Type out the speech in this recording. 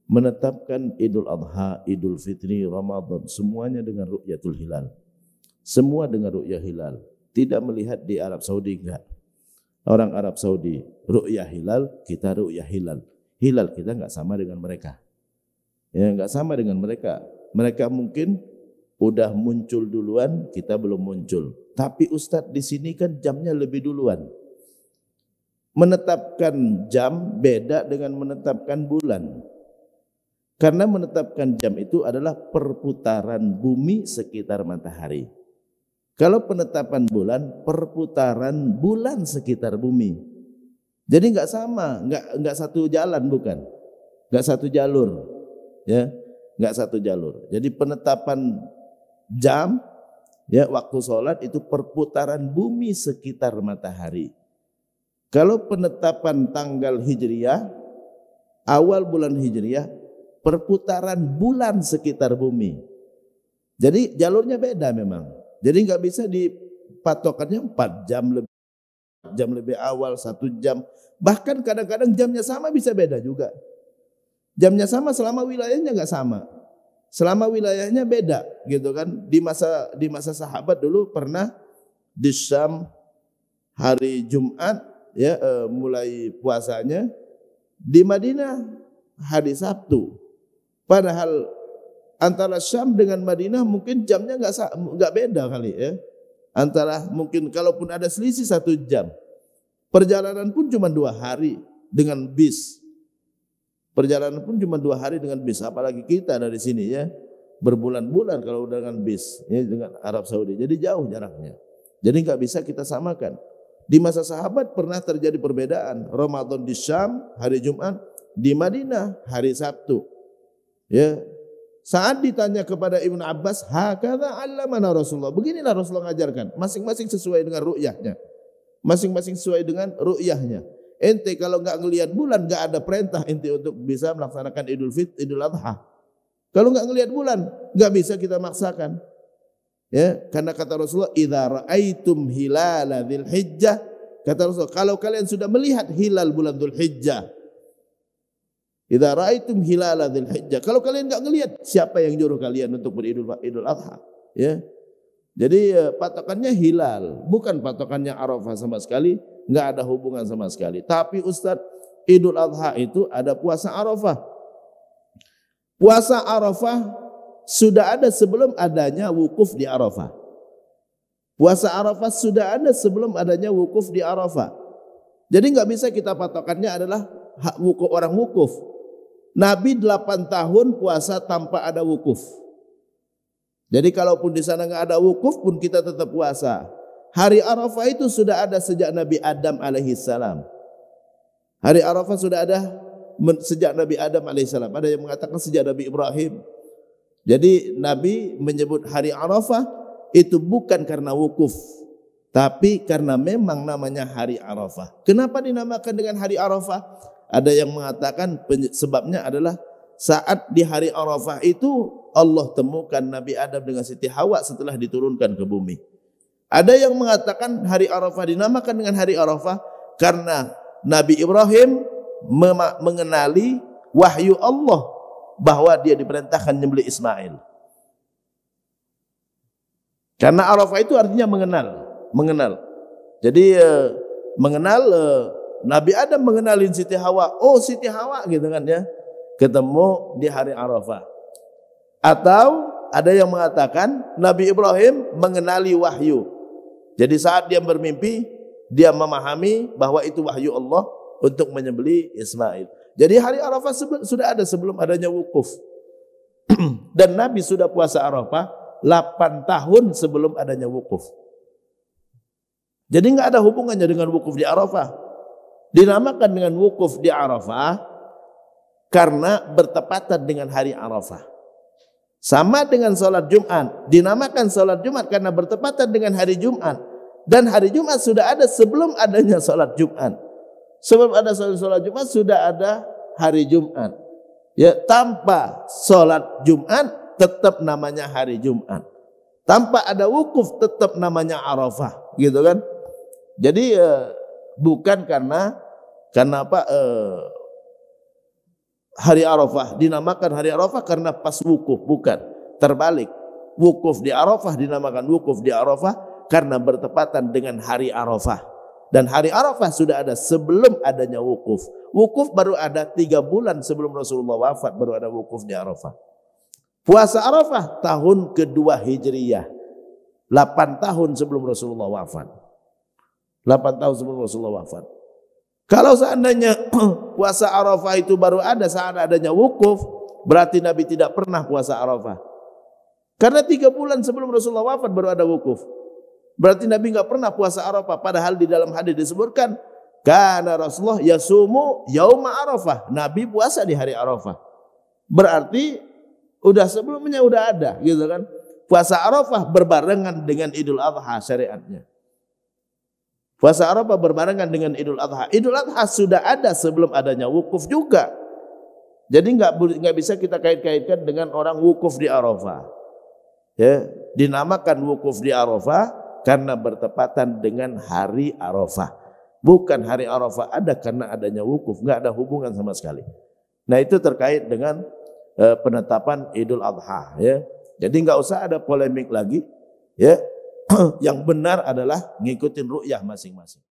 menetapkan Idul Adha, Idul Fitri, Ramadan, semuanya dengan ru'yatul hilal. Semua dengan ru'yah hilal. Tidak melihat di Arab Saudi, enggak. Orang Arab Saudi ru'yah hilal, kita ru'yah hilal. Hilal kita enggak sama dengan mereka. Ya, enggak sama dengan mereka. Mereka mungkin udah muncul duluan, kita belum muncul. Tapi Ustadz di sini kan jamnya lebih duluan. Menetapkan jam beda dengan menetapkan bulan. Karena menetapkan jam itu adalah perputaran bumi sekitar matahari. Kalau penetapan bulan, perputaran bulan sekitar bumi. Jadi enggak sama, enggak satu jalan, bukan. Enggak satu jalur. Ya, enggak satu jalur. Jadi penetapan jam, ya, waktu sholat itu perputaran bumi sekitar matahari. Kalau penetapan tanggal Hijriyah, awal bulan Hijriyah, perputaran bulan sekitar bumi. Jadi jalurnya beda memang. Jadi nggak bisa dipatokannya 4 jam lebih awal, 1 jam. Bahkan kadang-kadang jamnya sama bisa beda juga. Jamnya sama selama wilayahnya nggak sama. Selama wilayahnya beda gitu kan. Di masa sahabat dulu pernah di Syam hari Jumat, ya, mulai puasanya, di Madinah hari Sabtu. Padahal antara Syam dengan Madinah mungkin jamnya nggak beda kali, ya. Antara mungkin kalaupun ada selisih 1 jam. Perjalanan pun cuma 2 hari dengan bis. Perjalanan pun cuma 2 hari dengan bis. Apalagi kita dari sini, ya, berbulan-bulan kalau dengan bis, ya, dengan Arab Saudi. Jadi jauh jaraknya. Jadi nggak bisa kita samakan. Di masa sahabat pernah terjadi perbedaan. Ramadan di Syam hari Jumat, di Madinah hari Sabtu. Ya. Saat ditanya kepada Ibnu Abbas, hakadha 'allamana Rasulullah. Beginilah Rasulullah mengajarkan, masing-masing sesuai dengan ru'yahnya. Masing-masing sesuai dengan ru'yahnya. Ente kalau enggak ngelihat bulan, enggak ada perintah ente untuk bisa melaksanakan Idul Adha. Kalau enggak ngelihat bulan, enggak bisa kita maksakan. Ya, karena kata Rasulullah, idza ra'aitum hilala dzulhijjah, kata Rasulullah, kalau kalian sudah melihat hilal bulan Dzulhijjah, idza ra'aitum hilala dzulhijjah, kalau kalian enggak ngelihat, siapa yang nyuruh kalian untuk Idul Adha? Ya. Jadi patokannya hilal, bukan patokannya Arafah sama sekali, enggak ada hubungan sama sekali. Tapi Ustadz, Idul Adha itu ada puasa Arafah. Puasa Arafah sudah ada sebelum adanya wukuf di Arafah. Puasa Arafah sudah ada sebelum adanya wukuf di Arafah. Jadi nggak bisa kita patokannya adalah hak wukuf, orang wukuf. Nabi 8 tahun puasa tanpa ada wukuf. Jadi kalaupun di sana nggak ada wukuf pun kita tetap puasa. Hari Arafah itu sudah ada sejak Nabi Adam alaihissalam. Hari Arafah sudah ada sejak Nabi Adam alaihissalam. Ada yang mengatakan sejak Nabi Ibrahim. Jadi Nabi menyebut hari Arafah itu bukan karena wukuf, tapi karena memang namanya hari Arafah. Kenapa dinamakan dengan hari Arafah? Ada yang mengatakan sebabnya adalah saat di hari Arafah itu Allah temukan Nabi Adam dengan Siti Hawa setelah diturunkan ke bumi. Ada yang mengatakan hari Arafah dinamakan dengan hari Arafah karena Nabi Ibrahim mengenali wahyu Allah bahwa dia diperintahkan menyembelih Ismail. Karena Arafah itu artinya mengenal. Jadi mengenal, Nabi Adam mengenalin Siti Hawa. Oh, Siti Hawa gitu kan, ya. Ketemu di hari Arafah. Atau ada yang mengatakan Nabi Ibrahim mengenali wahyu. Jadi saat dia bermimpi, dia memahami bahwa itu wahyu Allah untuk menyembelih Ismail. Jadi hari Arafah sudah ada sebelum adanya wukuf. Dan Nabi sudah puasa Arafah 8 tahun sebelum adanya wukuf. Jadi enggak ada hubungannya dengan wukuf di Arafah. Dinamakan dengan wukuf di Arafah karena bertepatan dengan hari Arafah. Sama dengan sholat Jumat. Dinamakan sholat Jumat karena bertepatan dengan hari Jumat. Dan hari Jumat sudah ada sebelum adanya sholat Jumat. Sebelum ada sholat Jumat sudah ada hari Jumat. Ya, tanpa sholat Jumat tetap namanya hari Jumat. Tanpa ada wukuf tetap namanya Arafah, gitu kan? Jadi bukan karena apa? hari Arafah dinamakan hari Arafah karena pas wukuf, bukan. Terbalik. Wukuf di Arafah dinamakan wukuf di Arafah karena bertepatan dengan hari Arafah. Dan hari Arafah sudah ada sebelum adanya wukuf. Wukuf baru ada 3 bulan sebelum Rasulullah wafat, baru ada wukuf di Arafah. Puasa Arafah tahun kedua Hijriyah. 8 tahun sebelum Rasulullah wafat. 8 tahun sebelum Rasulullah wafat. Kalau seandainya puasa Arafah itu baru ada saat adanya wukuf, berarti Nabi tidak pernah puasa Arafah. Karena 3 bulan sebelum Rasulullah wafat baru ada wukuf. Berarti Nabi enggak pernah puasa Arafah. Padahal di dalam hadis disebutkan, karena Rasulullah yasumu yauma Arafah. Nabi puasa di hari Arafah. Berarti udah sebelumnya udah ada, gitu kan? Puasa Arafah berbarengan dengan Idul Adha syariatnya. Puasa Arafah berbarengan dengan Idul Adha. Idul Adha sudah ada sebelum adanya wukuf juga. Jadi enggak bisa kita kait-kaitkan dengan orang wukuf di Arafah. Ya, dinamakan wukuf di Arafah karena bertepatan dengan hari Arafah. Bukan hari Arafah ada karena adanya wukuf, enggak ada hubungan sama sekali. Nah, itu terkait dengan penetapan Idul Adha, ya. Jadi enggak usah ada polemik lagi, ya. Yang benar adalah ngikutin ru'yah masing-masing.